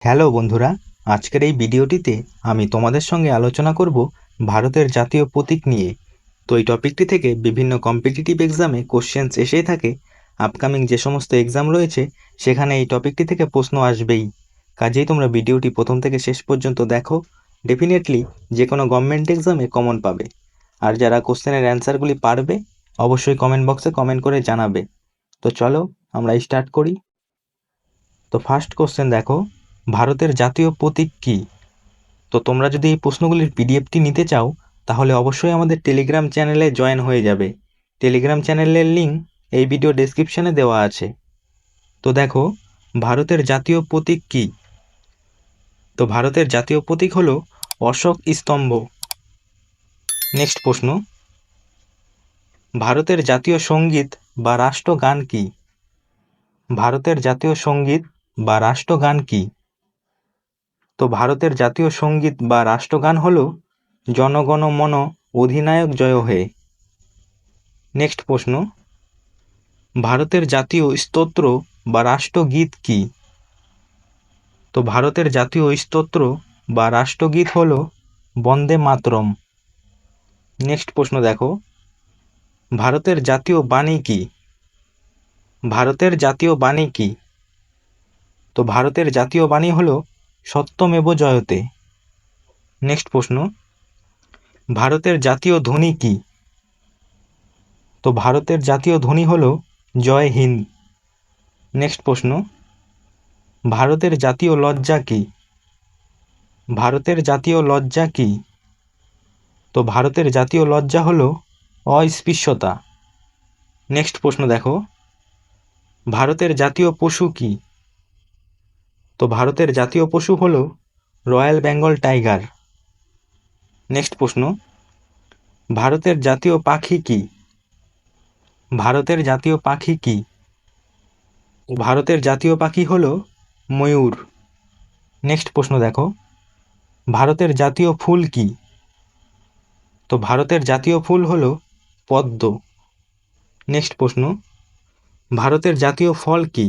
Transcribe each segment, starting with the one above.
Hello বন্ধুরা, আজকের এই ভিডিওটিতে আমি তোমাদের সঙ্গে আলোচনা করব ভারতের জাতীয় প্রতীক নিয়ে। তো এই টপিকটি থেকে বিভিন্ন কম্পিটিটিভ এক্সামে কোশ্চেন্স এসেই থাকে। আপকামিং যে সমস্ত এক্সাম রয়েছে সেখানে এই টপিকটি থেকে প্রশ্ন আসবেই। কাজেই তোমরা ভিডিওটি প্রথম থেকে শেষ পর্যন্ত দেখো, ডেফিনেটলি যে কোনো গভর্নমেন্ট এক্সামে কমন পাবে। আর যারা কোশ্চেনের অ্যান্সারগুলি পারবে অবশ্যই কমেন্ট বক্সে কমেন্ট করে জানাবে। তো চলো আমরা স্টার্ট করি। তো ফার্স্ট কোশ্চেন দেখো, ভারতের জাতীয় প্রতীক কী? তো তোমরা যদি এই প্রশ্নগুলির পিডিএফটি নিতে চাও তাহলে অবশ্যই আমাদের টেলিগ্রাম চ্যানেলে জয়েন হয়ে যাবে। টেলিগ্রাম চ্যানেলের লিঙ্ক এই ভিডিও ডেসক্রিপশনে দেওয়া আছে। তো দেখো, ভারতের জাতীয় প্রতীক কী? তো ভারতের জাতীয় প্রতীক হলো অশোক স্তম্ভ। নেক্সট প্রশ্ন, ভারতের জাতীয় সঙ্গীত বা রাষ্ট্রগান কী? ভারতের জাতীয় সঙ্গীত বা রাষ্ট্রগান কী? তো ভারতের জাতীয় সঙ্গীত বা রাষ্ট্রগান হলো জনগণ মন অধিনায়ক জয় হে। নেক্সট প্রশ্ন, ভারতের জাতীয় স্তোত্র বা রাষ্ট্রগীত কী? তো ভারতের জাতীয় স্তোত্র বা রাষ্ট্রগীত হলো বন্দে মাতরম। নেক্সট প্রশ্ন দেখো, ভারতের জাতীয় বাণী কী? ভারতের জাতীয় বাণী কী? তো ভারতের জাতীয় বাণী হলো সত্যমেব জয়তে। নেক্সট প্রশ্ন, ভারতের জাতীয় ধ্বনি কী? তো ভারতের জাতীয় ধ্বনি হলো জয় হিন্দ। নেক্সট প্রশ্ন, ভারতের জাতীয় লজ্জা কী? ভারতের জাতীয় লজ্জা কী? তো ভারতের জাতীয় লজ্জা হলো অস্পৃশ্যতা। নেক্সট প্রশ্ন দেখো, ভারতের জাতীয় পশু কী? তো ভারতের জাতীয় পশু হলো রয়্যাল বেঙ্গল টাইগার। নেক্সট প্রশ্ন, ভারতের জাতীয় পাখি কী? ভারতের জাতীয় পাখি কী? ভারতের জাতীয় পাখি হলো ময়ূর। নেক্সট প্রশ্ন দেখো, ভারতের জাতীয় ফুল কী? তো ভারতের জাতীয় ফুল হলো পদ্ম। নেক্সট প্রশ্ন, ভারতের জাতীয় ফল কী?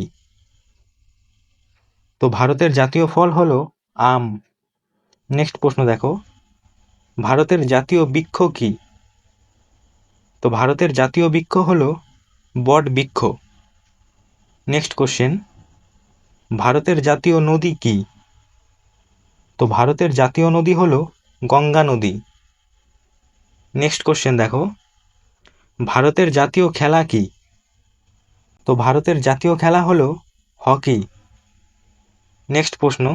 তো ভারতের জাতীয় ফল হলো আম। নেক্সট প্রশ্ন দেখো, ভারতের জাতীয় বৃক্ষ কী? তো ভারতের জাতীয় বৃক্ষ হলো বট বৃক্ষ। নেক্সট কোশ্চেন, ভারতের জাতীয় নদী কী? তো ভারতের জাতীয় নদী হলো গঙ্গা নদী। নেক্সট কোশ্চেন দেখো, ভারতের জাতীয় খেলা কী? তো ভারতের জাতীয় খেলা হলো হকি। নেক্সট প্রশ্ন,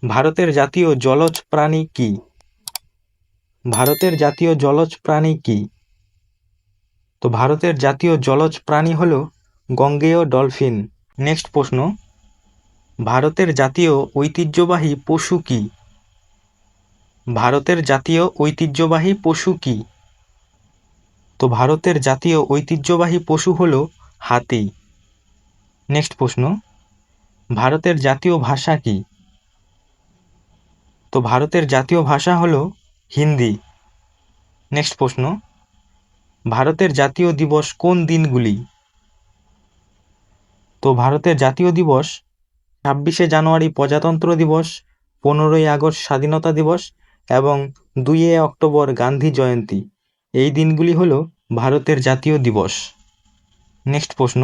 ভারতের জাতীয় জলজ প্রাণী কী? ভারতের জাতীয় জলজ প্রাণী কী? তো ভারতের জাতীয় জলজ প্রাণী হলো গঙ্গেয় ডলফিন। নেক্সট প্রশ্ন, ভারতের জাতীয় ঐতিহ্যবাহী পশু কী? ভারতের জাতীয় ঐতিহ্যবাহী পশু কী? তো ভারতের জাতীয় ঐতিহ্যবাহী পশু হলো হাতি। নেক্সট প্রশ্ন, ভারতের জাতীয় ভাষা কী? তো ভারতের জাতীয় ভাষা হলো হিন্দি। নেক্সট প্রশ্ন, ভারতের জাতীয় দিবস কোন দিনগুলি? তো ভারতের জাতীয় দিবস 26শে জানুয়ারি প্রজাতন্ত্র দিবস, 15ই আগস্ট স্বাধীনতা দিবস এবং 2 অক্টোবর গান্ধী জয়ন্তী। এই দিনগুলি হলো ভারতের জাতীয় দিবস। নেক্সট প্রশ্ন,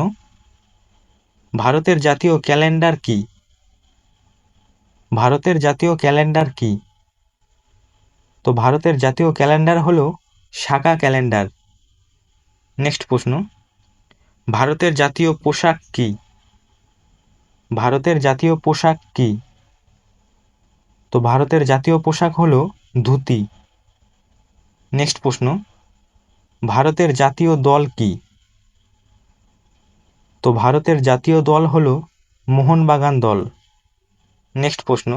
ভারতের জাতীয় ক্যালেন্ডার কী? ভারতের জাতীয় ক্যালেন্ডার কী? তো ভারতের জাতীয় ক্যালেন্ডার হলো সাকা ক্যালেন্ডার। নেক্সট প্রশ্ন, ভারতের জাতীয় পোশাক কী? ভারতের জাতীয় পোশাক কী? তো ভারতের জাতীয় পোশাক হলো ধুতি। নেক্সট প্রশ্ন, ভারতের জাতীয় দল কী? তো ভারতের জাতীয় দল হলো মোহনবাগান দল। নেক্সট প্রশ্ন,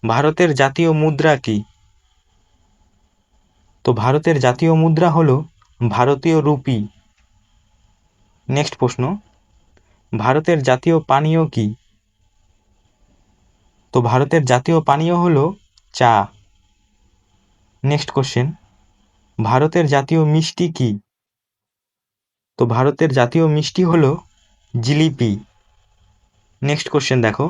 ভারতের জাতীয় মুদ্রা কী? তো ভারতের জাতীয় মুদ্রা হলো ভারতীয় রুপি। নেক্সট প্রশ্ন, ভারতের জাতীয় পানীয় কী? তো ভারতের জাতীয় পানীয় হলো চা। নেক্সট কোশ্চেন, ভারতের জাতীয় মিষ্টি কী? তো ভারতের জাতীয় মিষ্টি হলো জিলিপি। নেক্সট কোশ্চেন দেখো,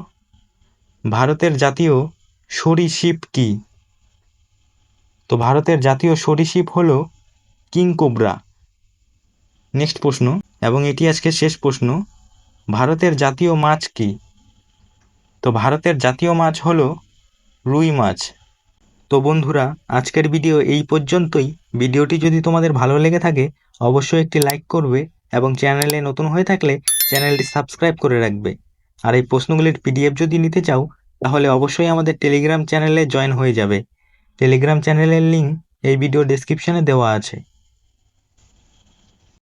ভারতের জাতীয় সরীসৃপ কি? তো ভারতের জাতীয় সরীসৃপ হলো কিংকোবরা। নেক্সট প্রশ্ন, এবং এটি আজকের শেষ প্রশ্ন, ভারতের জাতীয় মাছ কি? তো ভারতের জাতীয় মাছ হলো রুই মাছ। তো বন্ধুরা, আজকের ভিডিও এই পর্যন্তই। ভিডিওটি যদি তোমাদের ভালো লেগে থাকে অবশ্যই একটি লাইক করবে এবং চ্যানেলে নতুন হয়ে থাকলে চ্যানেলটি সাবস্ক্রাইব করে রাখবে। আর এই প্রশ্নগুলির পিডিএফ যদি নিতে চাও তাহলে অবশ্যই আমাদের টেলিগ্রাম চ্যানেলে জয়েন হয়ে যাবে। টেলিগ্রাম চ্যানেলের লিঙ্ক এই ভিডিও ডেসক্রিপশনে দেওয়া আছে।